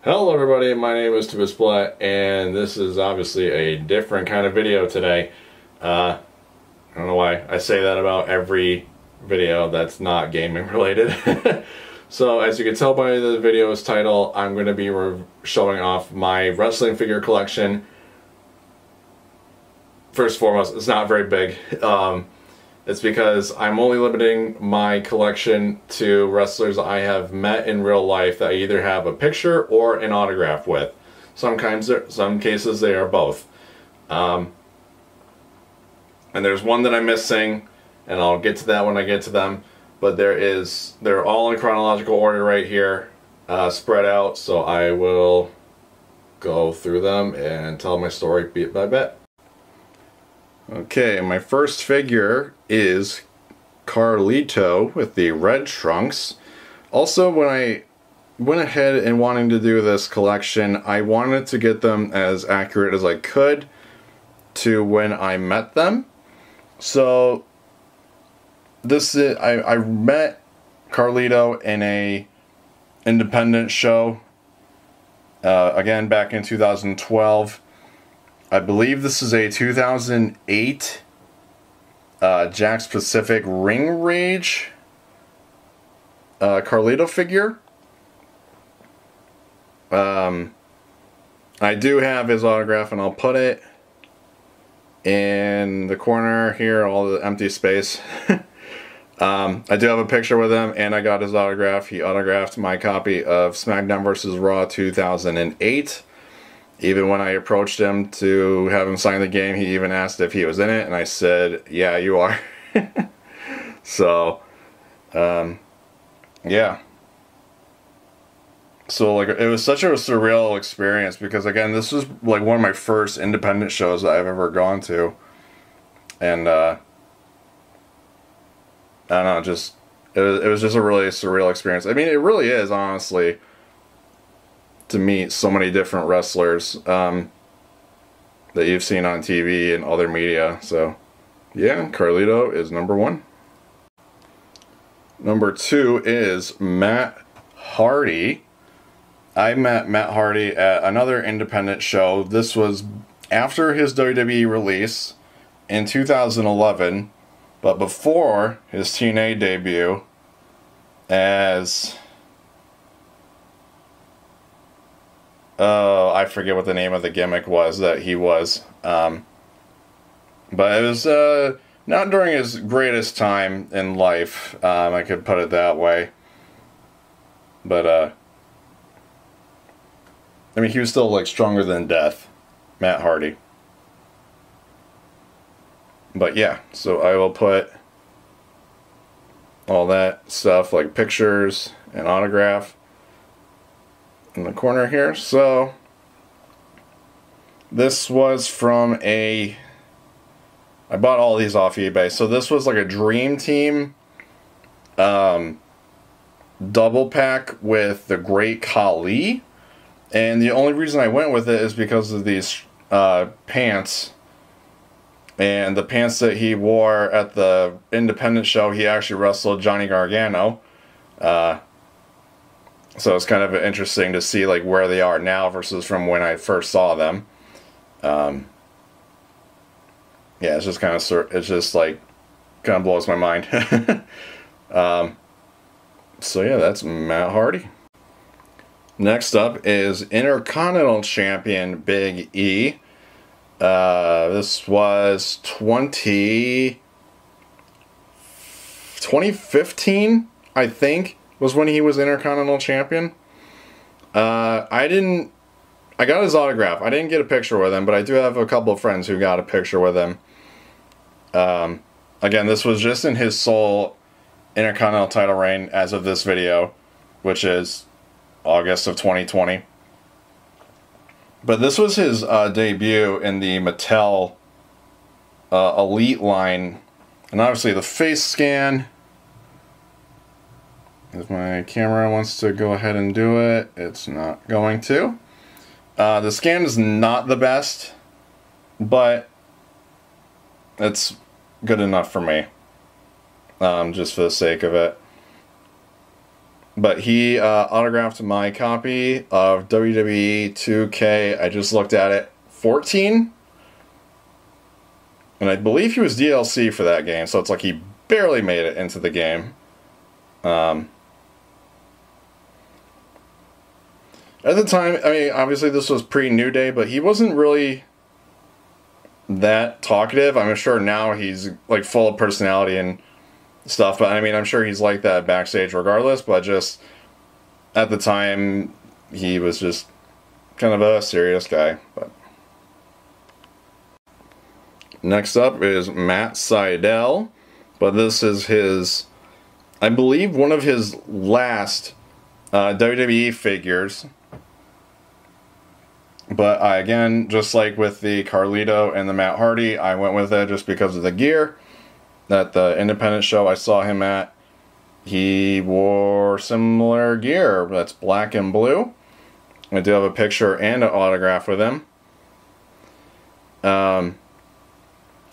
Hello everybody, my name is Tubasplat, and this is obviously a different kind of video today. I don't know why I say that about every video that's not gaming related. So as you can tell by the video's title, I'm going to be showing off my wrestling figure collection. First and foremost, it's not very big. It's because I'm only limiting my collection to wrestlers I have met in real life that I either have a picture or an autograph with. Some cases they are both. And there's one that I'm missing, and I'll get to that when I get to them. But they're all in chronological order right here, spread out, so I will go through them and tell my story bit by bit. Okay, my first figure is Carlito with the red trunks. Also, when I went ahead and wanting to do this collection, I wanted to get them as accurate as I could to when I met them. So this is I met Carlito in a independent show again back in 2012. I believe this is a 2008 Jakks Pacific Ring Rage Carlito figure. I do have his autograph, and I'll put it in the corner here, all the empty space. I do have a picture with him, and I got his autograph. He autographed my copy of SmackDown vs. Raw 2008. Even when I approached him to have him sign the game, he even asked if he was in it, and I said, yeah, you are. So, yeah. So, like, it was such a surreal experience because, again, this was, like, one of my first independent shows that I've ever gone to. And, I don't know, just, it was just a really surreal experience. I mean, it really is, honestly, to meet so many different wrestlers that you've seen on TV and other media. So yeah, Carlito is number one. Number two is Matt Hardy. I met Matt Hardy at another independent show. This was after his WWE release in 2011, but before his TNA debut as... oh, I forget what the name of the gimmick was that he was. But it was not during his greatest time in life. I could put it that way. But, I mean, he was still, like, stronger than death. Matt Hardy. But, yeah. So I will put all that stuff, like pictures and autograph, in the corner here. So this was from I bought all these off eBay. So this was like a Dream Team double pack with the Great Khali, and the only reason I went with it is because of these pants, and the pants that he wore at the independent show. He actually wrestled Johnny Gargano. So it's kind of interesting to see, like, where they are now versus from when I first saw them. Yeah, it's just kind of like kind of blows my mind. So yeah, that's Matt Hardy. Next up is Intercontinental Champion Big E. This was 2015, I think, was when he was Intercontinental Champion. I got his autograph. I didn't get a picture with him, but I do have a couple of friends who got a picture with him. Again, this was just in his sole Intercontinental title reign as of this video, which is August of 2020. But this was his debut in the Mattel Elite line. And obviously the face scan. If my camera wants to go ahead and do it, it's not going to. The scan is not the best, but it's good enough for me, just for the sake of it. But he autographed my copy of WWE 2K. I just looked at it. 14? And I believe he was DLC for that game, so it's like he barely made it into the game. At the time, I mean, obviously this was pre-New Day, but he wasn't really that talkative. I'm sure now he's like full of personality and stuff, but I mean, I'm sure he's like that backstage regardless, but just at the time, he was just kind of a serious guy. But next up is Matt Sydal, but this is his, I believe, one of his last WWE figures. But again, just like with the Carlito and the Matt Hardy, I went with it just because of the gear. At the independent show I saw him at, he wore similar gear that's black and blue. I do have a picture and an autograph with him. And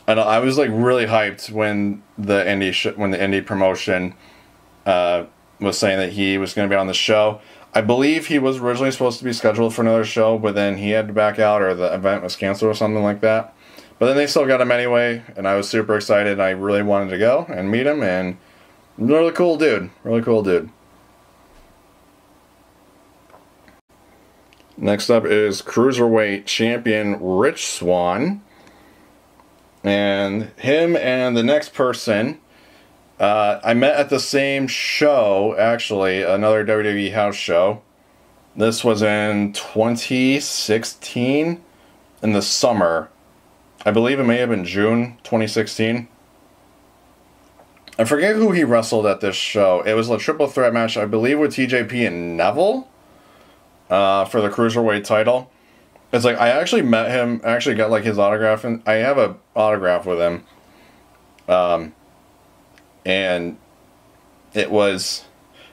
I was like really hyped when the indie promotion was saying that he was going to be on the show. I believe he was originally supposed to be scheduled for another show, but then he had to back out, or the event was canceled or something like that. But then they still got him anyway, and I was super excited. I really wanted to go and meet him, and really cool dude. Really cool dude. Next up is Cruiserweight Champion Rich Swann. And him and the next person I met at the same show, actually, another WWE house show. This was in 2016, in the summer. I believe it may have been June 2016. I forget who he wrestled at this show. It was a triple threat match, I believe, with TJP and Neville for the Cruiserweight title. It's like, I actually met him, I actually got like his autograph, and I have an autograph with him. And it was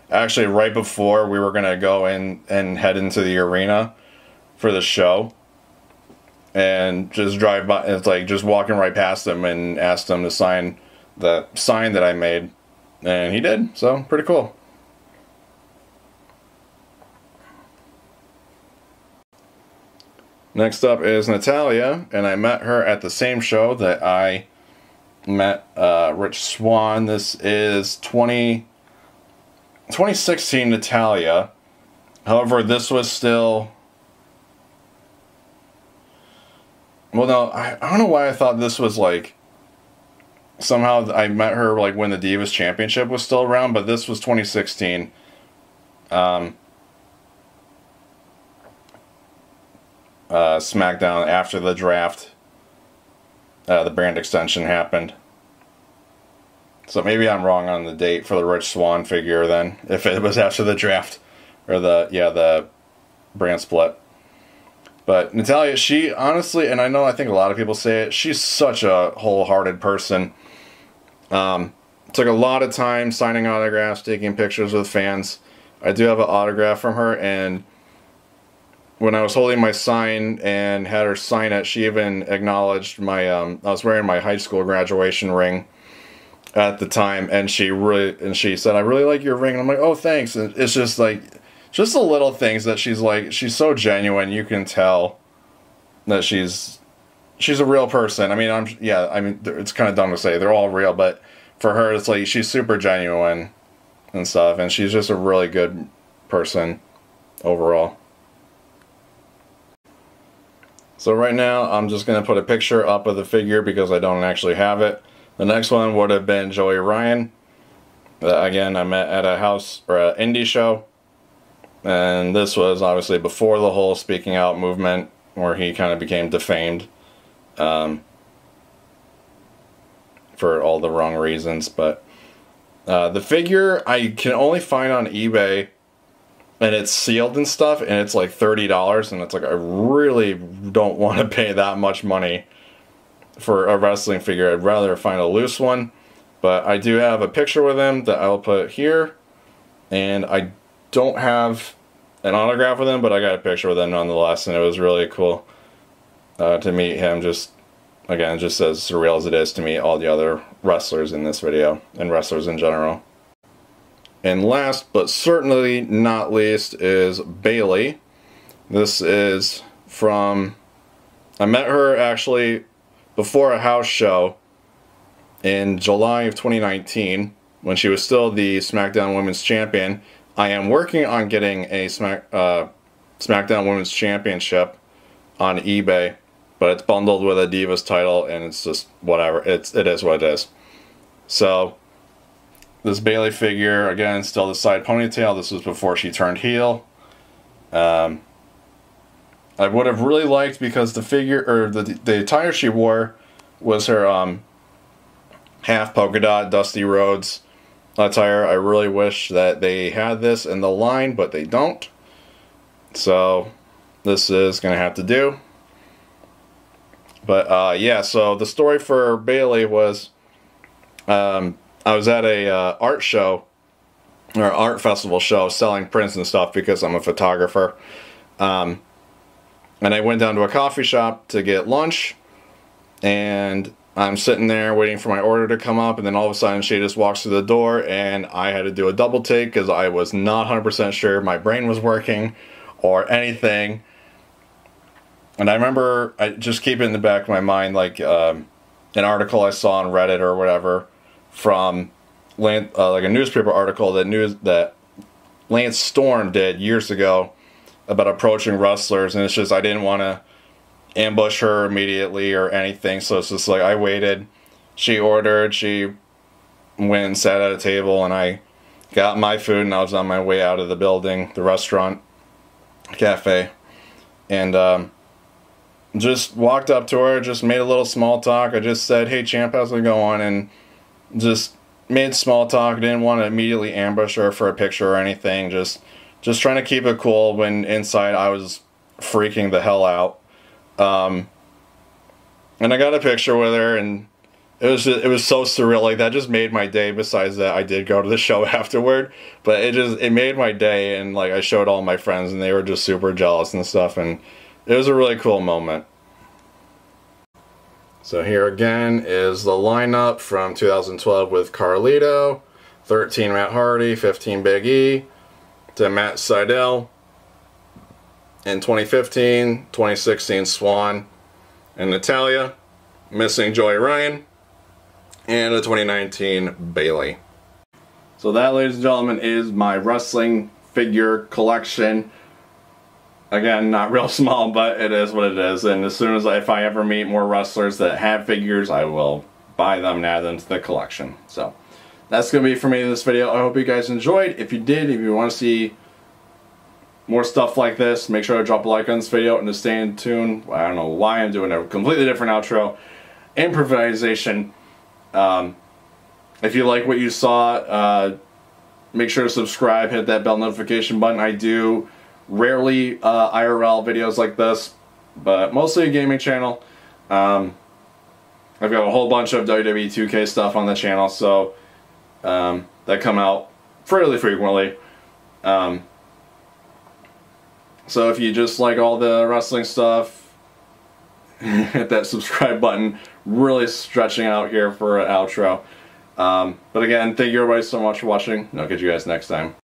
actually right before we were going to go in and head into the arena for the show. And just drive by, it's like just walking right past him and asked him to sign the sign that I made. And he did, so pretty cool. Next up is Natalya, and I met her at the same show that I met Rich Swann. This is 2016 Natalya. However, this was still... Well, no, I don't know why I thought this was like... Somehow I met her like when the Divas Championship was still around, but this was 2016. SmackDown after the draft. The brand extension happened. So maybe I'm wrong on the date for the Rich Swann figure then, if it was after the draft, or the brand split. But Natalya, she honestly, and I think a lot of people say it, she's such a wholehearted person. Took a lot of time signing autographs, taking pictures with fans. I do have an autograph from her, and when I was holding my sign and had her sign it, she even acknowledged my, I was wearing my high school graduation ring at the time, and she said, "I really like your ring." And I'm like, "Oh, thanks." And it's just like, just the little things that she's like, she's so genuine, you can tell that she's a real person. I mean, it's kind of dumb to say, they're all real, but for her, it's like, she's super genuine and stuff, and she's just a really good person overall. So right now, I'm just going to put a picture up of the figure because I don't actually have it. The next one would have been Joey Ryan. Again, I met at a house, or an indie show. And this was obviously before the whole speaking out movement, where he kind of became defamed. For all the wrong reasons. But the figure I can only find on eBay, and it's sealed and stuff, and it's like $30, and it's like, I really don't want to pay that much money for a wrestling figure. I'd rather find a loose one. But I do have a picture with him that I'll put here, and I don't have an autograph with him, but I got a picture with him nonetheless, and it was really cool to meet him. Just, again, just as surreal as it is to meet all the other wrestlers in this video, and wrestlers in general. And last but certainly not least is Bayley. This is from, I met her actually before a house show in July of 2019 when she was still the SmackDown Women's Champion. I am working on getting a SmackDown Women's Championship on eBay, but it's bundled with a Divas title, and it's just whatever. It is what it is. So this Bayley figure, again, still the side ponytail. This was before she turned heel. I would have really liked, because the figure, or the attire she wore was her half polka dot Dusty Rhodes attire. I really wish that they had this in the line, but they don't. So this is going to have to do. But yeah, so the story for Bayley was, I was at a art show, or art festival show, selling prints and stuff because I'm a photographer. And I went down to a coffee shop to get lunch, and I'm sitting there waiting for my order to come up, and then all of a sudden she just walks through the door, and I had to do a double take because I was not 100% sure my brain was working or anything. And I remember, I just keep it in the back of my mind, like an article I saw on Reddit or whatever from like a newspaper article that Lance Storm did years ago about approaching wrestlers, and it's just, I didn't want to ambush her immediately or anything, so it's just like I waited. She ordered, she went and sat at a table, and I got my food, and I was on my way out of the building, the restaurant, cafe, and just walked up to her, just made a little small talk. I just said, "Hey champ, how's it going?" and just made small talk. Didn't want to immediately ambush her for a picture or anything, just trying to keep it cool when inside I was freaking the hell out. And I got a picture with her, and it was so surreal. Like, that just made my day. Besides that, I did go to the show afterward, but it made my day. And like, I showed all my friends, and they were just super jealous and stuff, and it was a really cool moment. So here again is the lineup from 2012 with Carlito, 13 Matt Hardy, 15 Big E, to Matt Sydal. In 2015, 2016 Swann and Natalya, missing Joey Ryan, and a 2019 Bayley. So that, ladies and gentlemen, is my wrestling figure collection. Again, not real small, but it is what it is. And as soon as if I ever meet more wrestlers that have figures, I will buy them and add them to the collection. So that's going to be it for me in this video. I hope you guys enjoyed. If you did, if you want to see more stuff like this, make sure to drop a like on this video and to stay in tune. I don't know why I'm doing a completely different outro. Improvisation. If you like what you saw, make sure to subscribe, hit that bell notification button. I do rarely IRL videos like this, but mostly a gaming channel. I've got a whole bunch of WWE 2K stuff on the channel, so that come out fairly frequently. So if you just like all the wrestling stuff, hit that subscribe button. Really stretching out here for an outro. But again, thank you everybody so much for watching, and I'll catch you guys next time.